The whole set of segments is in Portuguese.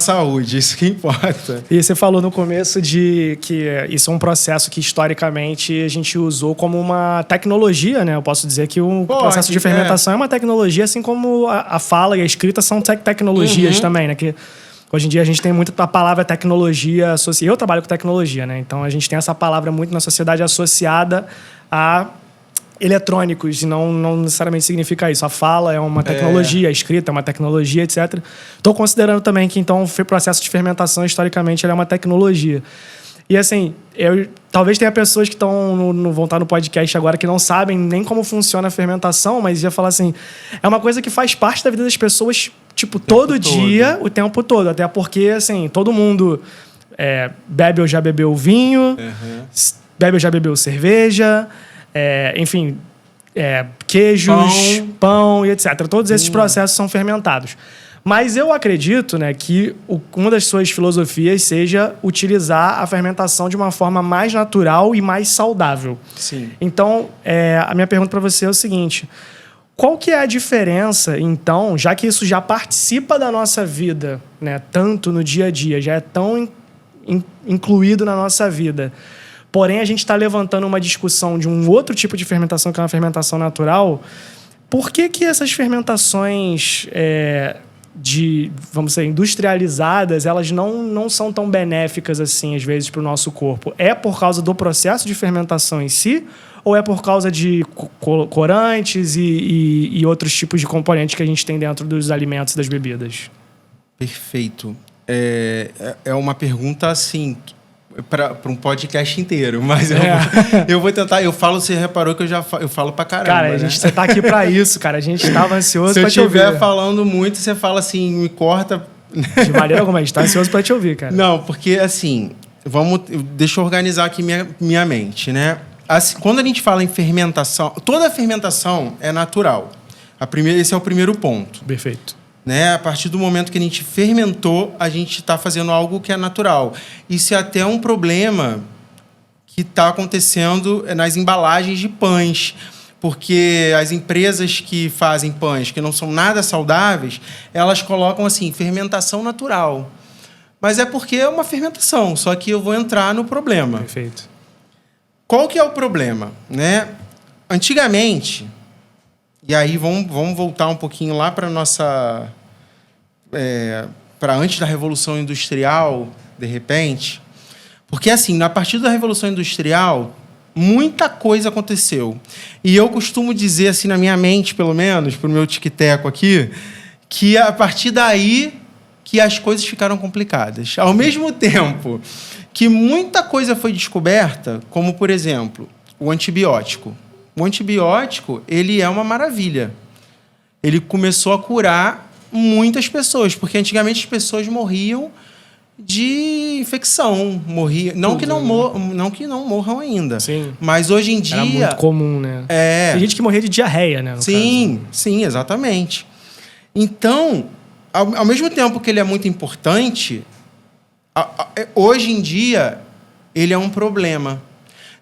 saúde, isso que importa. E você falou no começo de que isso é um processo que, historicamente, a gente usou como uma tecnologia, né? Eu posso dizer que o processo de fermentação é uma tecnologia, assim como a fala e a escrita são tecnologias também, né? Que hoje em dia a gente tem muito a palavra tecnologia associada. Eu trabalho com tecnologia, né? Então a gente tem essa palavra muito na sociedade associada a eletrônicos, e não necessariamente significa isso. A fala é uma tecnologia, a escrita é uma tecnologia, etc. Estou considerando também que, então, o processo de fermentação, historicamente, ele é uma tecnologia. E, assim, talvez tenha pessoas que vão estar no podcast agora que não sabem nem como funciona a fermentação, mas ia falar assim, é uma coisa que faz parte da vida das pessoas, tipo, todo dia, o tempo todo. Até porque, assim, todo mundo bebe ou já bebeu vinho, bebe ou já bebeu cerveja, enfim, queijos, pão e etc. Todos esses processos são fermentados. Mas eu acredito, né, que uma das suas filosofias seja utilizar a fermentação de uma forma mais natural e mais saudável. Sim. Então, a minha pergunta para você é o seguinte: qual que é a diferença, então, já que isso já participa da nossa vida, né, tanto no dia a dia, já é tão incluído na nossa vida, porém, a gente está levantando uma discussão de um outro tipo de fermentação, que é uma fermentação natural. Por que essas fermentações vamos dizer, industrializadas, elas não são tão benéficas assim, às vezes, para o nosso corpo? É por causa do processo de fermentação em si? Ou é por causa de corantes e outros tipos de componentes que a gente tem dentro dos alimentos e das bebidas? Perfeito. É uma pergunta, assim, para um podcast inteiro, mas eu vou tentar. Você reparou que eu falo pra caramba. Cara, você tá aqui pra isso, cara. A gente tava ansioso pra te ouvir. Se eu estiver falando muito, você fala assim, me corta. De maneira alguma, a gente tá ansioso pra te ouvir, cara. Não, porque assim, deixa eu organizar aqui minha mente, né? Assim, quando a gente fala em fermentação, toda fermentação é natural. Esse é o primeiro ponto. Perfeito. Né? A partir do momento que a gente fermentou, a gente está fazendo algo que é natural. Isso é até um problema que está acontecendo nas embalagens de pães, porque as empresas que fazem pães que não são nada saudáveis, elas colocam assim, fermentação natural. Mas é porque é uma fermentação, só que eu vou entrar no problema. Perfeito. Qual que é o problema? Né? Antigamente... E aí vamos voltar um pouquinho lá para nossa para antes da Revolução Industrial, de repente, porque assim, a partir da Revolução Industrial, muita coisa aconteceu. E eu costumo dizer assim na minha mente, pelo menos, para o meu tic-teco aqui, que a partir daí que as coisas ficaram complicadas. Ao mesmo tempo que muita coisa foi descoberta, como por exemplo, o antibiótico. O antibiótico, ele é uma maravilha. Ele começou a curar muitas pessoas, porque antigamente as pessoas morriam de infecção, não que não morram ainda. Sim. Mas hoje em dia... Era muito comum, né? Tem gente que morria de diarreia, né? Sim, exatamente. Então, ao mesmo tempo que ele é muito importante, hoje em dia, ele é um problema.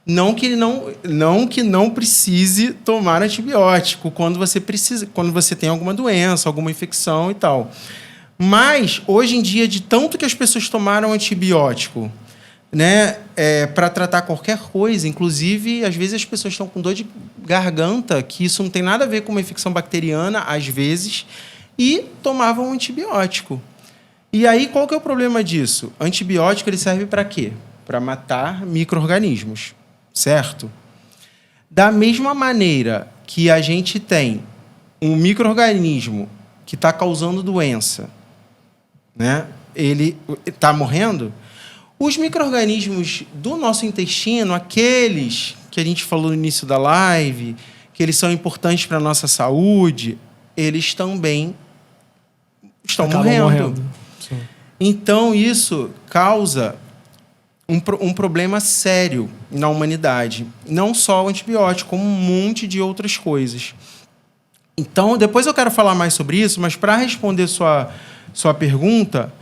Não que não precise tomar antibiótico quando você tem alguma doença, alguma infecção e tal. Mas, hoje em dia, de tanto que as pessoas tomaram antibiótico, né, para tratar qualquer coisa, inclusive, às vezes as pessoas estão com dor de garganta, que isso não tem nada a ver com uma infecção bacteriana, às vezes, e tomavam antibiótico. E aí, qual que é o problema disso? Antibiótico ele serve para quê? Para matar micro-organismos. Certo? Da mesma maneira que a gente tem um micro-organismo que está causando doença, né? Ele está morrendo, os micro-organismos do nosso intestino, aqueles que a gente falou no início da live, que eles são importantes para a nossa saúde, eles também estão morrendo. Sim. Então, isso causa um problema sério na humanidade. Não só o antibiótico, como um monte de outras coisas. Então, depois eu quero falar mais sobre isso, mas para responder sua pergunta,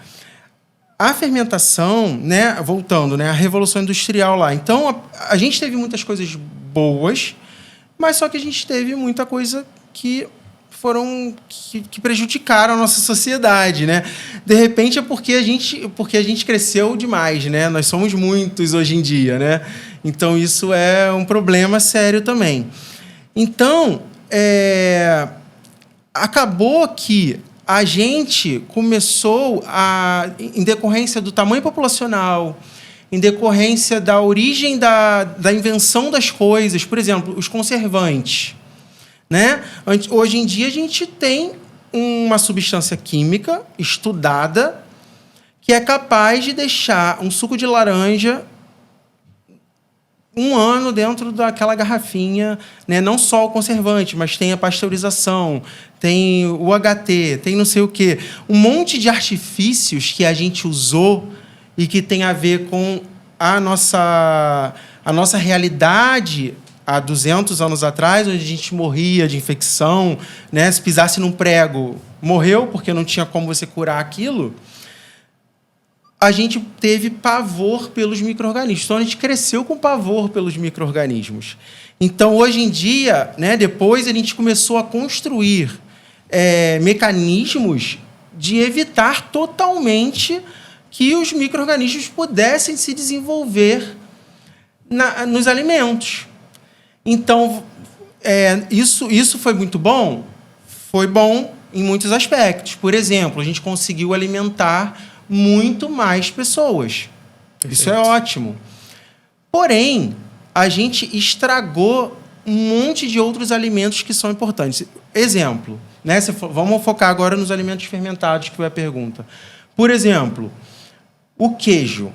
a fermentação, né, voltando, né, a Revolução Industrial lá. Então, a gente teve muitas coisas boas, mas só que a gente teve muita coisa que que prejudicaram a nossa sociedade, né? De repente é porque a gente cresceu demais, né? Nós somos muitos hoje em dia, né? Então isso é um problema sério também. Então, acabou que a gente começou em decorrência do tamanho populacional, em decorrência da origem da invenção das coisas, por exemplo, os conservantes, né? Hoje em dia a gente tem uma substância química estudada que é capaz de deixar um suco de laranja 1 ano dentro daquela garrafinha, né? Não só o conservante, mas tem a pasteurização, tem o UHT, tem não sei o quê. Um monte de artifícios que a gente usou e que tem a ver com a nossa realidade há 200 anos atrás, onde a gente morria de infecção, né? Se pisasse num prego, morreu, porque não tinha como você curar aquilo. A gente teve pavor pelos micro-organismos. Então, a gente cresceu com pavor pelos micro-organismos. Então, hoje em dia, né, depois a gente começou a construir mecanismos de evitar totalmente que os micro-organismos pudessem se desenvolver nos alimentos. Então, isso foi muito bom? Foi bom em muitos aspectos. Por exemplo, a gente conseguiu alimentar muito mais pessoas. Perfeito. Isso é ótimo. Porém, a gente estragou um monte de outros alimentos que são importantes. Exemplo, né? Vamos focar agora nos alimentos fermentados, que foi a pergunta. Por exemplo, o queijo.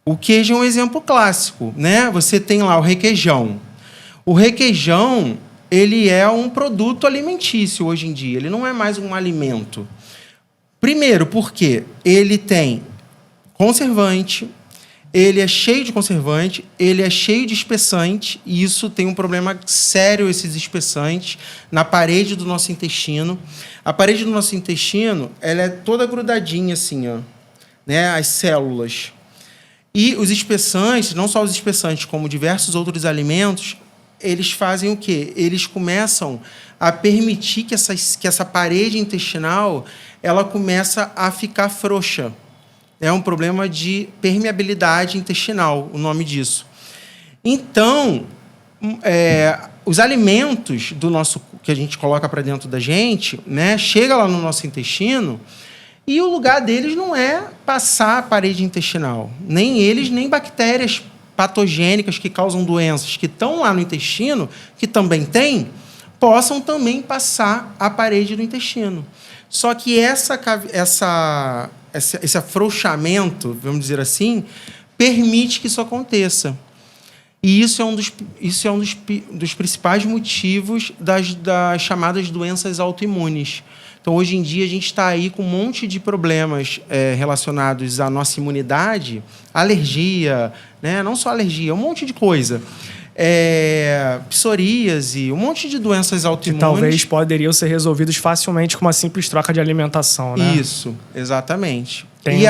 O queijo é um exemplo clássico, né? Você tem lá o requeijão. O requeijão, ele é um produto alimentício hoje em dia. Ele não é mais um alimento. Primeiro, porque ele tem conservante, ele é cheio de conservante, ele é cheio de espessante, e isso tem um problema sério, esses espessantes, na parede do nosso intestino. A parede do nosso intestino, ela é toda grudadinha assim, ó, né, as células. E os espessantes, não só os espessantes, como diversos outros alimentos, eles fazem o quê? Eles começam a permitir que essa parede intestinal ela começa a ficar frouxa. É um problema de permeabilidade intestinal, o nome disso. Então, os alimentos que a gente coloca para dentro da gente, né, chega lá no nosso intestino e o lugar deles não é passar a parede intestinal. Nem eles, nem bactérias patogênicas que causam doenças que estão lá no intestino, que também tem, possam também passar a parede do intestino. Só que esse afrouxamento, vamos dizer assim, permite que isso aconteça. E isso é um dos principais motivos das chamadas doenças autoimunes. Então, hoje em dia, a gente está aí com um monte de problemas relacionados à nossa imunidade, alergia, né? Não só alergia, um monte de coisa. Psoríase, um monte de doenças autoimunes. Que talvez poderiam ser resolvidos facilmente com uma simples troca de alimentação, né? Isso, exatamente. Tem